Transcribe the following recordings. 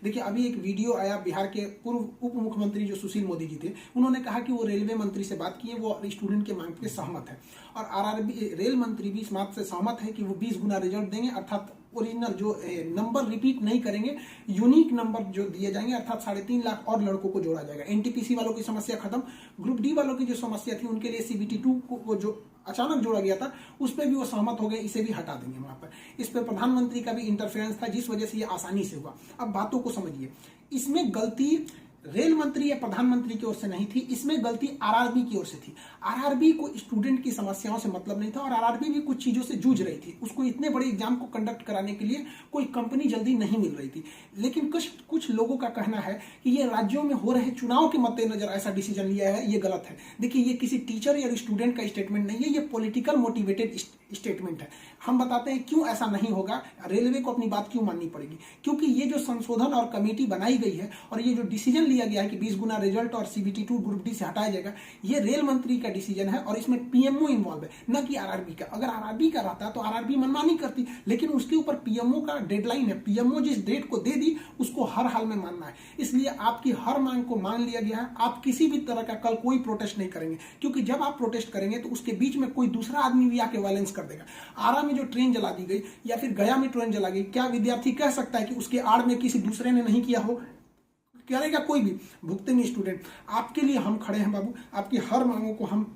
देखिए अभी एक वीडियो आया बिहार के पूर्व उप मुख्यमंत्री जो सुशील मोदी जी थे, उन्होंने कहा कि वो रेलवे मंत्री से बात किए, वो स्टूडेंट के मांग पे सहमत है और आरआरबी रेल मंत्री भी इस बात से सहमत है कि वो 20 गुना रिजल्ट देंगे, अर्थात ओरिजिनल जो नंबर रिपीट नहीं करेंगे, यूनिक नंबर जो दिए जाएंगे, अर्थात 3.5 लाख और लड़कों को जोड़ा जाएगा। एनटीपीसी वालों की समस्या खत्म, ग्रुप डी वालों की जो समस्या थी उनके लिए सीबीटी 2 को जो अचानक जोड़ा गया था उस पर भी वो सहमत हो गए, इसे भी हटा देंगे वहां पर। इस पर प्रधानमंत्री का भी इंटरफेरेंस था जिस वजह से ये आसानी से हुआ। अब बातों को समझिए, इसमें गलती रेल मंत्री या प्रधानमंत्री की ओर से नहीं थी, इसमें गलती आरआरबी की ओर से थी। आरआरबी को स्टूडेंट की समस्याओं से मतलब नहीं था और आरआरबी भी कुछ चीजों से जूझ रही थी। उसको इतने बड़े एग्जाम को कंडक्ट कराने के लिए कोई कंपनी जल्दी नहीं मिल रही थी। लेकिन कुछ लोगों का कहना है कि ये राज्यों में हो रहे चुनाव के मद्देनजर ऐसा डिसीजन लिया है, ये गलत है। देखिए ये किसी टीचर या स्टूडेंट का स्टेटमेंट नहीं है, ये पॉलिटिकल मोटिवेटेड स्टेटमेंट है। हम बताते हैं क्यों ऐसा नहीं होगा, रेलवे को अपनी बात क्यों माननी पड़ेगी। क्योंकि ये जो संशोधन और कमेटी बनाई गई है और ये जो डिसीजन लिया गया है कि 20 गुना रिजल्ट और सीबीटी 2 ग्रुप डी से हटाया जाएगा, ये रेल मंत्री का डिसीजन है और इसमें पीएमओ इन्वॉल्व है, न कि आरआरबी का। अगर आरआरबी का रहता तो आरआरबी मनमानी करती, लेकिन उसके ऊपर पीएमओ का डेडलाइन है। पीएमओ जिस डेट को दे दी उसको हर हाल में मानना है, इसलिए आपकी हर मांग को मान लिया गया है। आप किसी भी तरह का कल कोई प्रोटेस्ट नहीं करेंगे, क्योंकि जब आप प्रोटेस्ट करेंगे तो उसके बीच में कोई दूसरा आदमी भी आके वायलेंस कर देगा। आरा में जो ट्रेन जला दी गई या फिर गया में ट्रेन जला गई, क्या विद्यार्थी कह सकता है कि उसके आड़ में किसी दूसरे ने नहीं किया हो? करेगा कोई भी, भुगते नहीं स्टूडेंट। आपके लिए हम खड़े हैं बाबू, आपकी हर मांगों को हम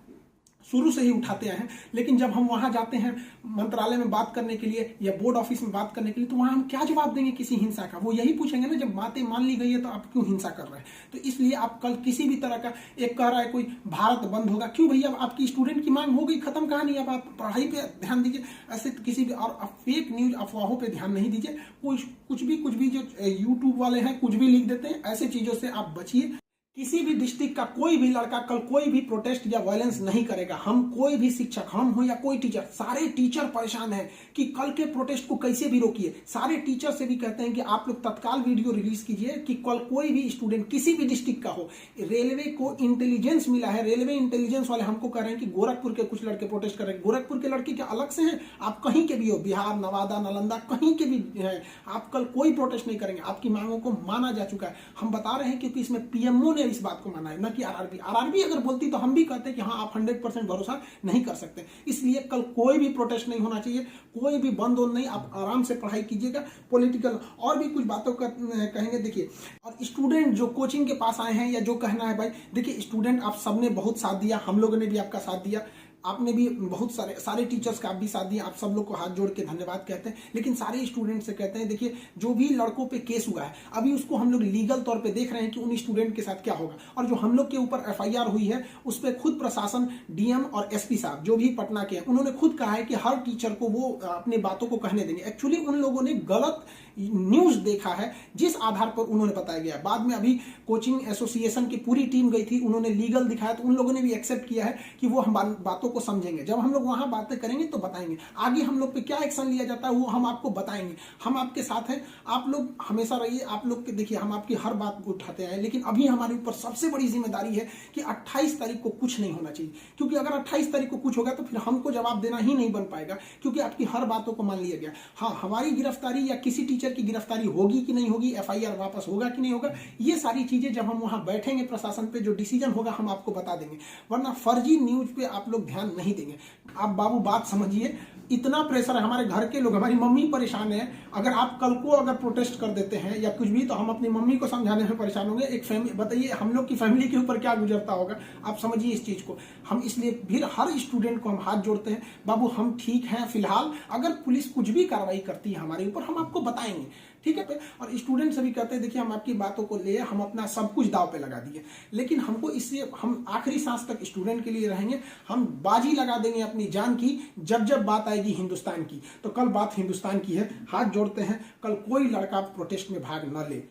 शुरू से ही उठाते आए हैं। लेकिन जब हम वहां जाते हैं मंत्रालय में बात करने के लिए या बोर्ड ऑफिस में बात करने के लिए, तो वहां हम क्या जवाब देंगे किसी हिंसा का? वो यही पूछेंगे ना, जब बातें मान ली गई है तो आप क्यों हिंसा कर रहे हैं? तो इसलिए आप कल किसी भी तरह का, एक कह रहा है कोई भारत बंद होगा, क्यों भैया? आपकी स्टूडेंट की मांग हो गई, खत्म कहानी। अब आप पढ़ाई पे ध्यान दीजिए, ऐसे किसी भी और फेक न्यूज अफवाहों पे ध्यान नहीं दीजिए। कुछ भी जो यूट्यूब वाले हैं कुछ भी लिख देते हैं, ऐसे चीजों से आप बचिए। किसी भी डिस्ट्रिक्ट का कोई भी लड़का कल कोई भी प्रोटेस्ट या वायलेंस नहीं करेगा। हम कोई भी शिक्षक, हम हो या कोई टीचर, सारे टीचर परेशान हैं कि कल के प्रोटेस्ट को कैसे भी रोकिए। सारे टीचर से भी कहते हैं कि आप लोग तत्काल वीडियो रिलीज कीजिए कि कल कोई भी स्टूडेंट किसी भी डिस्ट्रिक्ट का हो। रेलवे को इंटेलिजेंस मिला है, रेलवे इंटेलिजेंस वाले हमको कह रहे हैं कि गोरखपुर के कुछ लड़के प्रोटेस्ट कर रहे हैं। गोरखपुर के लड़के क्या अलग से हैं? आप कहीं के भी हो, बिहार, नवादा, नालंदा, कहीं के भी हैं, आप कल कोई प्रोटेस्ट नहीं करेंगे। आपकी मांगों को माना जा चुका है। हम बता रहे हैं क्योंकि इसमें पीएमओ ने इस बात को माना है, न कि आरआरबी। आरआरबी अगर बोलती तो हम भी कहते कि हाँ आप 100% भरोसा नहीं कर सकते। इसलिए कल कोई भी प्रोटेस्ट नहीं होना चाहिए, कोई भी बंद नहीं। आप आराम से पढ़ाई कीजिएगा। पॉलिटिकल और भी कुछ बातों का कहेंगे। देखिए, और स्टूडेंट जो कोचिंग के पास आए हैं या जो कहना है भाई, देखिए स्टूडेंट आप सबने बहुत साथ दिया, हम लोगों ने भी आपका साथ दिया, आपने भी बहुत सारे टीचर्स का आप भी साथ दिया। आप सब लोग को हाथ जोड़ के धन्यवाद कहते हैं। लेकिन सारे स्टूडेंट से कहते हैं, देखिए जो भी लड़कों पे केस हुआ है अभी उसको हम लोग लीगल तौर पे देख रहे हैं कि उन स्टूडेंट के साथ क्या होगा। और जो हम लोग के ऊपर एफआईआर हुई है उस पर खुद प्रशासन, डीएम और एसपी साहब जो भी पटना के हैं, उन्होंने खुद कहा है कि हर टीचर को वो अपनी बातों को कहने देंगे। एक्चुअली उन लोगों ने गलत न्यूज देखा है जिस आधार पर उन्होंने बताया गया। बाद में अभी कोचिंग एसोसिएशन की पूरी टीम गई थी, उन्होंने लीगल दिखाया तो उन लोगों ने भी एक्सेप्ट किया है कि वो हम बातों को समझेंगे। जब हम लोग वहां बातें करेंगे तो बताएंगे। आगे हम लोग पे क्या एक्शन लिया जाता है वो हम आपको बताएंगे। हम आपके साथ हैं, आप लोग हमेशा रहिए। आप लोग के देखिए हम आपकी हर बात को उठाते हैं, लेकिन अभी हमारे ऊपर सबसे बड़ी जिम्मेदारी है कि 28 तारीख को कुछ नहीं होना चाहिए। क्योंकि अगर 28 तारीख को कुछ होगा तो फिर हमको जवाब देना ही नहीं बन पाएगा, क्योंकि आपकी हर बातों को मान लिया गया। हाँ, हमारी गिरफ्तारी या किसी टीचर की गिरफ्तारी होगी कि नहीं होगी, एफआईआर वापस होगा कि नहीं होगा, ये सारी चीजें जब हम वहां बैठेंगे प्रशासन पे जो डिसीजन होगा हम आपको बता देंगे। वरना फर्जी न्यूज पे आप लोग ध्यान नहीं देंगे। आप बाबू बात समझिए, इतना प्रेशर है। हमारे घर के लोग, हमारी मम्मी परेशान है। अगर आप कल को अगर प्रोटेस्ट कर देते हैं या कुछ भी, तो हम अपनी मम्मी को समझाने में परेशान होंगे। एक फैमिली, बताइए हम लोग की फैमिली के ऊपर क्या गुजरता होगा। आप समझिए इस चीज को। हम इसलिए फिर हर स्टूडेंट को हम हाथ जोड़ते हैं, बाबू हम ठीक हैं फिलहाल। अगर पुलिस कुछ भी कार्रवाई करती है हमारे ऊपर हम आपको बताएंगे, ठीक है। और स्टूडेंट सभी कहते हैं देखिए हम आपकी बातों को ले, हम अपना सब कुछ दाव पे लगा दिए, लेकिन हमको इससे, हम आखिरी सांस तक स्टूडेंट के लिए रहेंगे। हम बाजी लगा देंगे अपनी जान की जब बात आएगी हिंदुस्तान की। तो कल बात हिंदुस्तान की है। हाथ जोड़ते हैं, कल कोई लड़का प्रोटेस्ट में भाग न ले।